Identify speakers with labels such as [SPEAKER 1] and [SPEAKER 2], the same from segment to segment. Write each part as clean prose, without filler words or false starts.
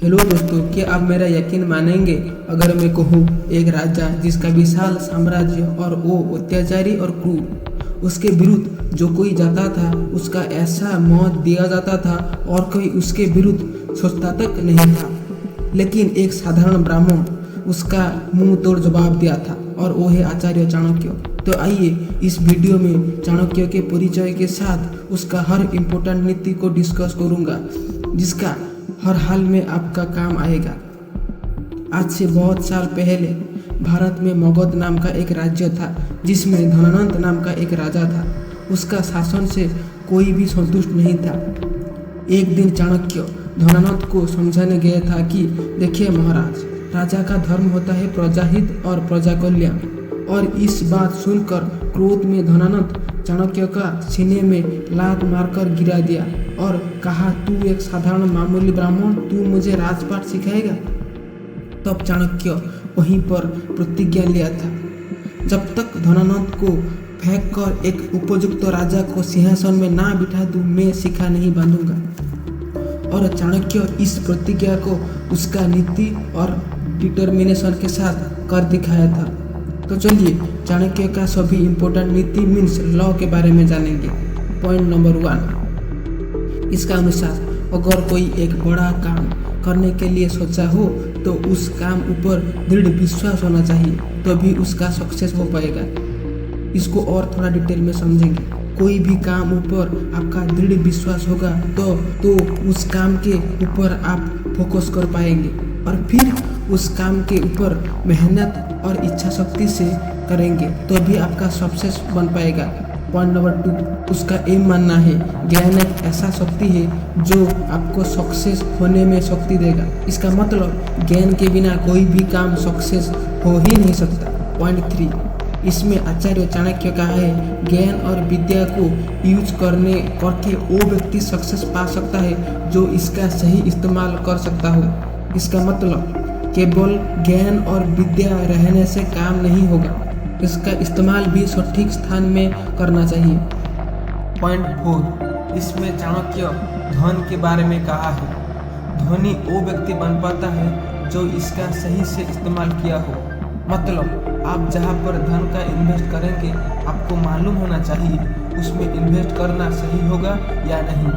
[SPEAKER 1] Hello दोस्तों, क्या आप मेरा यकीन मानेंगे अगर मैं कहूँ एक राजा जिसका विशाल साम्राज्य और वो अत्याचारी और क्रूर, उसके विरुद्ध जो कोई जाता था उसका ऐसा मौत दिया जाता था और कोई उसके विरुद्ध सोचता तक नहीं था। लेकिन एक साधारण ब्राह्मण उसका मुंह तोड़ जवाब दिया था और वो है आचार्य चाणक्य। तो आइए इस वीडियो में चाणक्य के परिचय के साथ उसका हर इम्पोर्टेंट नीति को डिस्कस करूंगा जिसका हर हाल में आपका काम आएगा। आज से बहुत साल पहले भारत में मगध नाम का एक राज्य था जिसमें धनानंद नाम का एक राजा था। उसका शासन से कोई भी संतुष्ट नहीं था। एक दिन चाणक्य धनानंद को समझाने गया था कि देखिए महाराज, राजा का धर्म होता है प्रजाहित और प्रजा कल्याण। और इस बात सुनकर क्रोध में धनानंद चाणक्य का सीने में लात मारकर गिरा दिया और कहा, तू एक साधारण मामूली ब्राह्मण, तू मुझे राजपाट सिखाएगा। तब चाणक्य वहीं पर प्रतिज्ञा लिया था, जब तक धनानंद को फेंक कर एक उपयुक्त राजा को सिंहासन में ना बिठा दूं, मैं शिखा नहीं बांधूंगा। और चाणक्य इस प्रतिज्ञा को उसका नीति और डिटर्मिनेशन के साथ कर दिखाया था। तो चलिए चाणक्य का सभी इम्पोर्टेंट नीति मीन्स लॉ के बारे में जानेंगे। पॉइंट नंबर 1, इसका अनुसार अगर कोई एक बड़ा काम करने के लिए सोचा हो तो उस काम ऊपर दृढ़ विश्वास होना चाहिए, तभी उसका सक्सेस हो पाएगा। इसको और थोड़ा डिटेल में समझेंगे। कोई भी काम ऊपर आपका दृढ़ विश्वास होगा तो उस काम के ऊपर आप फोकस कर पाएंगे और फिर उस काम के ऊपर मेहनत और इच्छा शक्ति से करेंगे तो भी आपका सक्सेस बन पाएगा। पॉइंट नंबर 2, उसका एम मानना है ज्ञान एक ऐसा शक्ति है जो आपको सक्सेस होने में शक्ति देगा। इसका मतलब ज्ञान के बिना कोई भी काम सक्सेस हो ही नहीं सकता। पॉइंट 3, इसमें आचार्य चाणक्य का है ज्ञान और विद्या को यूज करके वो व्यक्ति सक्सेस पा सकता है जो इसका सही इस्तेमाल कर सकता हो। इसका मतलब केवल ज्ञान और विद्या रहने से काम नहीं होगा, इसका इस्तेमाल भी सटीक स्थान में करना चाहिए। पॉइंट 4, इसमें चाणक्य धन के बारे में कहा है धनी वो व्यक्ति बन पाता है जो इसका सही से इस्तेमाल किया हो। मतलब आप जहाँ पर धन का इन्वेस्ट करेंगे आपको मालूम होना चाहिए उसमें इन्वेस्ट करना सही होगा या नहीं।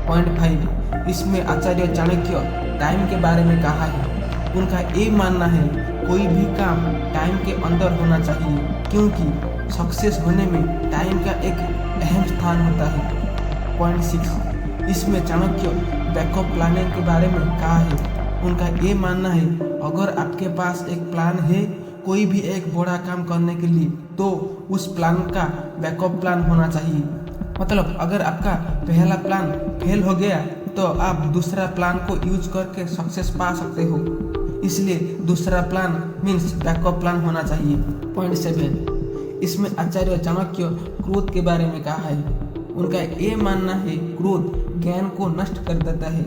[SPEAKER 1] पॉइंट 5, इसमें आचार्य चाणक्य टाइम के बारे में कहा है। उनका ये मानना है कोई भी काम टाइम के अंदर होना चाहिए क्योंकि सक्सेस होने में टाइम का एक अहम स्थान होता है। पॉइंट 6, इसमें चाणक्य बैकअप प्लानिंग के बारे में कहा है। उनका ये मानना है अगर आपके पास एक प्लान है कोई भी एक बड़ा काम करने के लिए तो उस प्लान का बैकअप प्लान होना चाहिए। मतलब अगर आपका पहला प्लान फेल हो गया तो आप दूसरा प्लान को यूज करके सक्सेस पा सकते हो, इसलिए दूसरा प्लान मीन्स बैकअप प्लान होना चाहिए। पॉइंट 7, इसमें आचार्य चाणक्य क्रोध के बारे में कहा है। उनका ये मानना है क्रोध ज्ञान को नष्ट कर देता है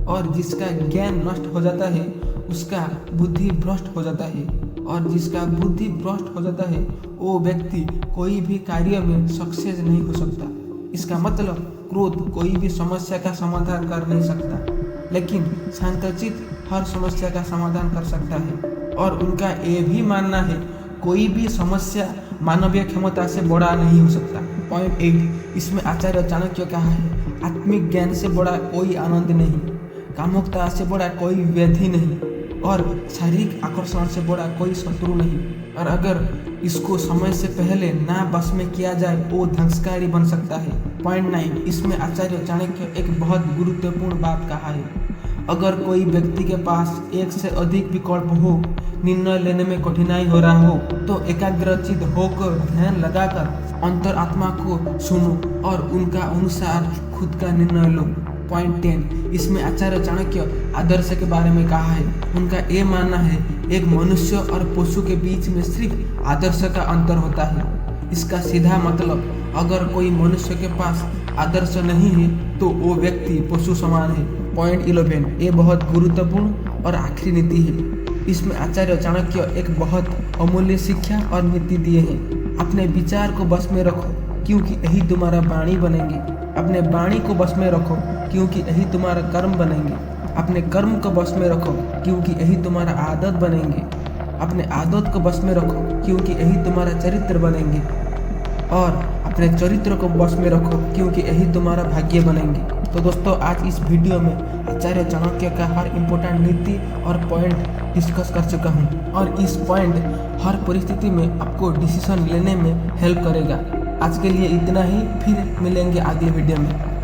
[SPEAKER 1] और जिसका ज्ञान नष्ट हो जाता है उसका बुद्धि भ्रष्ट हो जाता है और जिसका बुद्धि भ्रष्ट हो जाता है वो व्यक्ति कोई भी कार्य में सक्सेस नहीं हो सकता। इसका मतलब क्रोध कोई भी समस्या का समाधान कर नहीं सकता, लेकिन शांतचित्त हर समस्या का समाधान कर सकता है। और उनका ये भी मानना है कोई भी समस्या मानवीय क्षमता से बड़ा नहीं हो सकता। पॉइंट 8, इसमें आचार्य चाणक्य कहा है आत्मिक ज्ञान से बड़ा कोई आनंद नहीं, कामुकता से बड़ा कोई व्याधि नहीं और शारीरिक आकर्षण से बड़ा कोई शत्रु नहीं। और अगर इसको समय से पहले ना बस में किया जाए वो ध्वंसकारी बन सकता है। पॉइंट 9, इसमें आचार्य चाणक्य एक बहुत गुरुत्वपूर्ण बात कहा है। अगर कोई व्यक्ति के पास एक से अधिक विकल्प हो, निर्णय लेने में कठिनाई हो रहा हो तो एकाग्रचित होकर ध्यान लगाकर अंतरात्मा को सुनो और उनका अनुसार खुद का निर्णय लो। पॉइंट 10, इसमें आचार्य चाणक्य आदर्श के बारे में कहा है। उनका ये मानना है एक मनुष्य और पशु के बीच में सिर्फ आदर्श का अंतर होता है। इसका सीधा मतलब अगर कोई मनुष्य के पास आदर्श नहीं है तो वो व्यक्ति पशु समान है। पॉइंट 11, ये बहुत गुरुत्वपूर्ण और आखिरी नीति है। इसमें आचार्य चाणक्य एक बहुत अमूल्य शिक्षा और नीति दिए हैं। अपने विचार को बस में रखो क्योंकि यही तुम्हारा वाणी बनेंगे। अपने वाणी को बस में रखो क्योंकि यही तुम्हारा कर्म बनेंगे। अपने कर्म को बस में रखो क्योंकि यही तुम्हारा आदत बनेंगे। अपने आदत को बस में रखो क्योंकि यही तुम्हारा चरित्र बनेंगे। और अपने चरित्र को बस में रखो क्योंकि यही तुम्हारा भाग्य बनेंगे। तो दोस्तों, आज इस वीडियो में आचार्य चाणक्य का हर इम्पोर्टेंट नीति और पॉइंट डिस्कस कर चुका हूँ और इस पॉइंट हर परिस्थिति में आपको डिसीजन लेने में हेल्प करेगा। आज के लिए इतना ही, फिर मिलेंगे अगले वीडियो में।